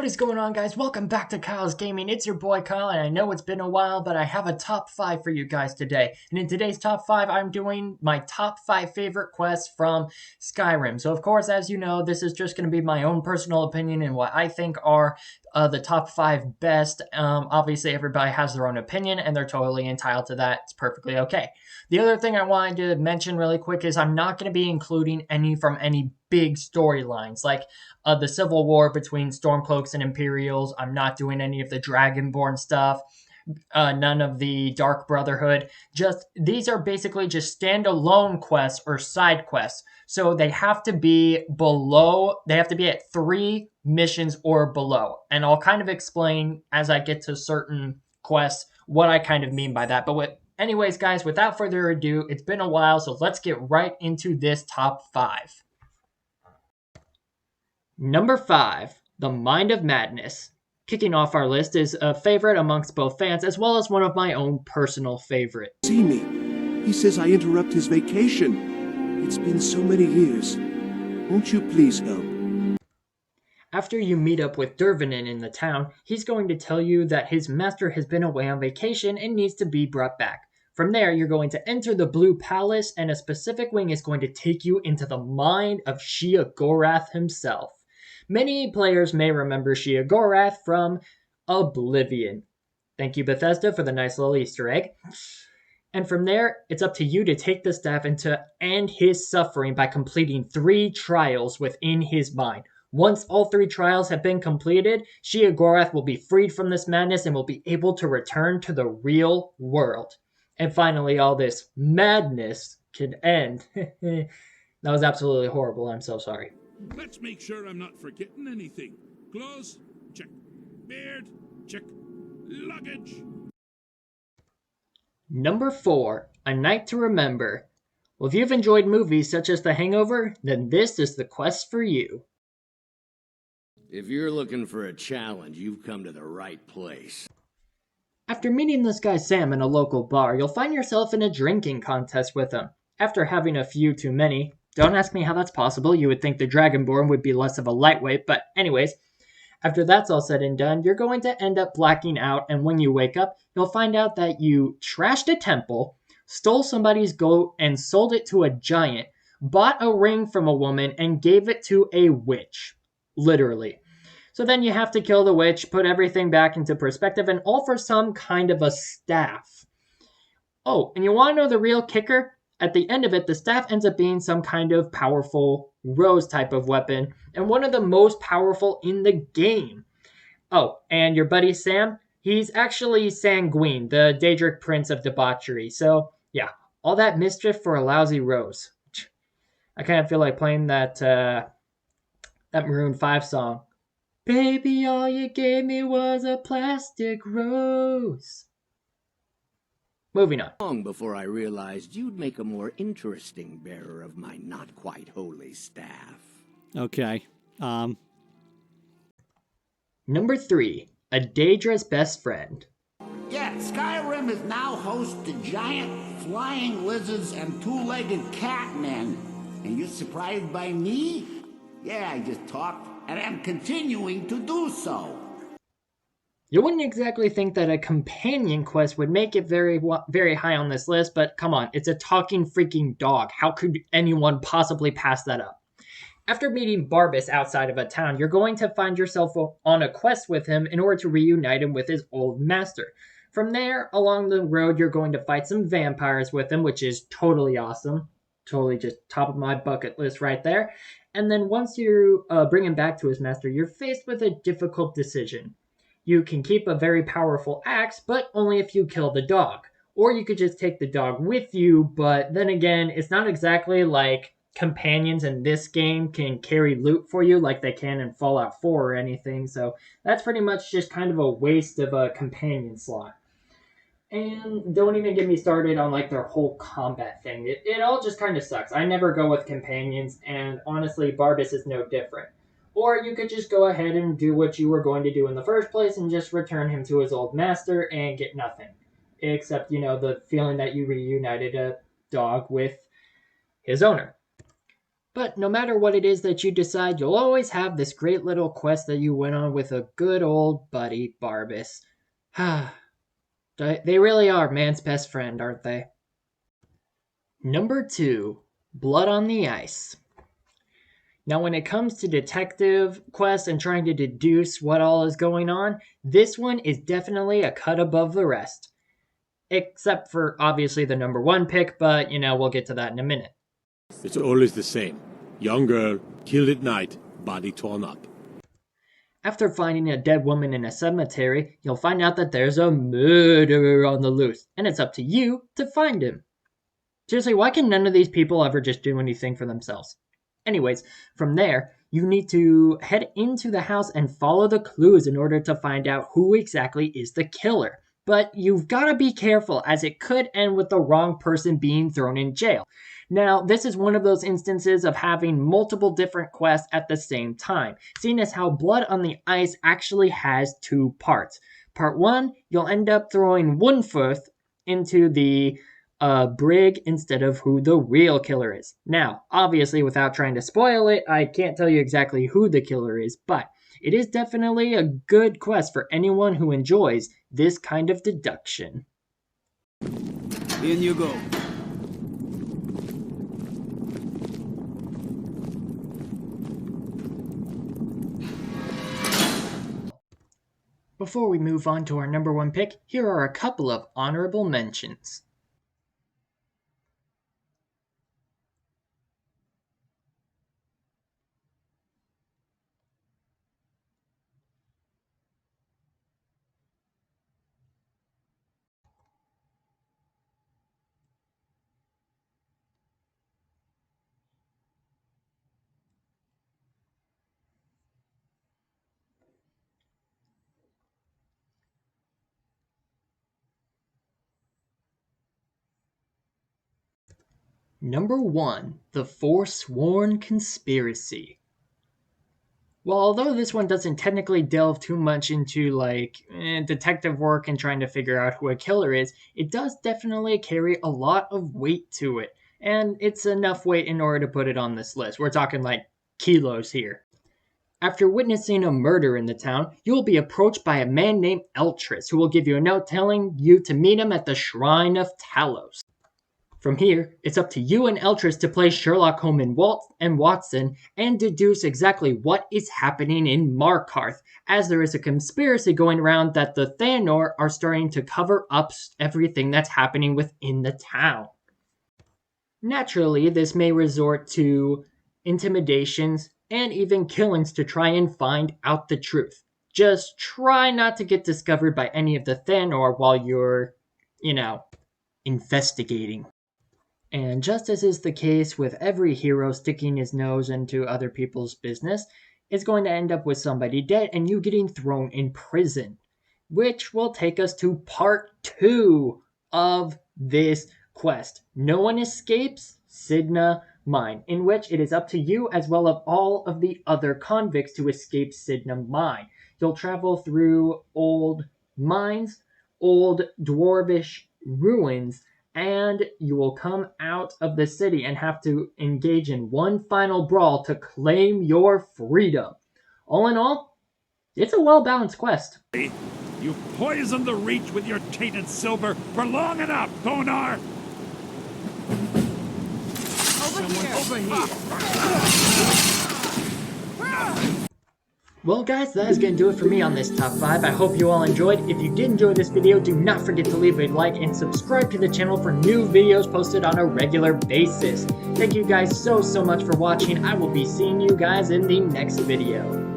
What is going on, guys? Welcome back to Kyle's Gaming. It's your boy Kyle, and I know it's been a while, but I have a top 5 for you guys today. And in today's top 5, I'm doing my top 5 favorite quests from Skyrim. So, of course, as you know, this is just going to be my own personal opinion and what I think are the top 5 best. Obviously, everybody has their own opinion, and they're totally entitled to that. It's perfectly okay. The other thing I wanted to mention really quick is I'm not going to be including any from any big storylines, like the civil war between Stormcloaks and Imperials. I'm not doing any of the Dragonborn stuff, none of the Dark Brotherhood. Just these are basically just standalone quests or side quests. So they have to be below, they have to be at 3 missions or below. And I'll kind of explain as I get to certain quests what I kind of mean by that. Anyways, guys, without further ado, it's been a while, so let's get right into this top 5. Number 5, The Mind of Madness. Kicking off our list is a favorite amongst both fans as well as one of my own personal favorites. See me. He says I interrupt his vacation. It's been so many years. Won't you please help? After you meet up with Dervinin in the town, he's going to tell you that his master has been away on vacation and needs to be brought back. From there, you're going to enter the Blue Palace, and a specific wing is going to take you into the mind of Sheogorath himself. Many players may remember Sheogorath from Oblivion. Thank you, Bethesda, for the nice little Easter egg. And from there, it's up to you to take the staff and to end his suffering by completing 3 trials within his mind. Once all 3 trials have been completed, Sheogorath will be freed from this madness and will be able to return to the real world. And finally, all this madness can end. That was absolutely horrible. I'm so sorry. Let's make sure I'm not forgetting anything. Clothes? Check. Beard? Check. Luggage? Number 4, A Night to Remember. Well, if you've enjoyed movies such as The Hangover, then this is the quest for you. If you're looking for a challenge, you've come to the right place. After meeting this guy Sam in a local bar, you'll find yourself in a drinking contest with him. After having a few too many, don't ask me how that's possible, you would think the Dragonborn would be less of a lightweight, but anyways, after that's all said and done, you're going to end up blacking out, and when you wake up, you'll find out that you trashed a temple, stole somebody's goat and sold it to a giant, bought a ring from a woman and gave it to a witch. Literally. So then you have to kill the witch, put everything back into perspective, and all for some kind of a staff. Oh, and you want to know the real kicker? At the end of it, the staff ends up being some kind of powerful rose type of weapon, and one of the most powerful in the game. Oh, and your buddy Sam, he's actually Sanguine, the Daedric Prince of Debauchery. So, yeah, all that mischief for a lousy rose. I kind of feel like playing that Maroon 5 song. Baby, all you gave me was a plastic rose. Moving on. Long before I realized you'd make a more interesting bearer of my not quite holy staff. Okay. Number 3, A Daedra's Best Friend. Yeah, Skyrim is now host to giant flying lizards and 2-legged catmen. And you surprised by me? Yeah, I just talked, and I'm continuing to do so. You wouldn't exactly think that a companion quest would make it very high on this list, but come on, it's a talking freaking dog. How could anyone possibly pass that up? After meeting Barbas outside of a town, you're going to find yourself on a quest with him in order to reunite him with his old master. From there, along the road, you're going to fight some vampires with him, which is totally awesome. Totally just top of my bucket list right there. And then once you bring him back to his master, you're faced with a difficult decision. You can keep a very powerful axe, but only if you kill the dog. Or you could just take the dog with you, but then again, it's not exactly like companions in this game can carry loot for you like they can in Fallout 4 or anything, so that's pretty much just kind of a waste of a companion slot. And don't even get me started on like their whole combat thing. It all just kind of sucks. I never go with companions, and honestly, Barbas is no different. Or you could just go ahead and do what you were going to do in the first place and just return him to his old master and get nothing. Except, the feeling that you reunited a dog with his owner. But no matter what it is that you decide, you'll always have this great little quest that you went on with a good old buddy, Barbas. They really are man's best friend, aren't they? Number 2, Blood on the Ice. Now, when it comes to detective quests and trying to deduce what all is going on, this one is definitely a cut above the rest. Except for, obviously, the number 1 pick, but, we'll get to that in a minute. It's always the same. Young girl, killed at night, body torn up. After finding a dead woman in a cemetery, you'll find out that there's a murderer on the loose, and it's up to you to find him. Seriously, why can none of these people ever just do anything for themselves? Anyways, from there, you need to head into the house and follow the clues in order to find out who exactly is the killer. But you've got to be careful, as it could end with the wrong person being thrown in jail. Now, this is one of those instances of having multiple different quests at the same time, seeing as how Blood on the Ice actually has 2 parts. Part 1, you'll end up throwing Wunfurth into the brig instead of who the real killer is. Now, obviously, without trying to spoil it, I can't tell you exactly who the killer is, but it is definitely a good quest for anyone who enjoys this kind of deduction. In you go. Before we move on to our number 1 pick, here are a couple of honorable mentions. Number 1, The Forsworn Conspiracy. Well, although this one doesn't technically delve too much into detective work and trying to figure out who a killer is, it does definitely carry a lot of weight to it. And it's enough weight in order to put it on this list. We're talking like kilos here. After witnessing a murder in the town, you will be approached by a man named Eltris, who will give you a note telling you to meet him at the Shrine of Talos. From here, it's up to you and Eltris to play Sherlock Holmes and Watson and deduce exactly what is happening in Markarth, as there is a conspiracy going around that the Thanor are starting to cover up everything that's happening within the town. Naturally, this may resort to intimidations and even killings to try and find out the truth. Just try not to get discovered by any of the Thanor while you're, investigating. And just as is the case with every hero sticking his nose into other people's business, it's going to end up with somebody dead and you getting thrown in prison. Which will take us to part 2 of this quest. No one escapes Sidna Mine, in which it is up to you as well as all of the other convicts to escape Sidna Mine. You'll travel through old mines, old dwarvish ruins, and you will come out of the city and have to engage in one final brawl to claim your freedom. All in all, it's a well-balanced quest. You've poisoned the Reach with your tainted silver for long enough, Thonar! Over here. Well guys, that is going to do it for me on this top 5. I hope you all enjoyed. If you did enjoy this video, do not forget to leave a like and subscribe to the channel for new videos posted on a regular basis. Thank you guys so much for watching. I will be seeing you guys in the next video.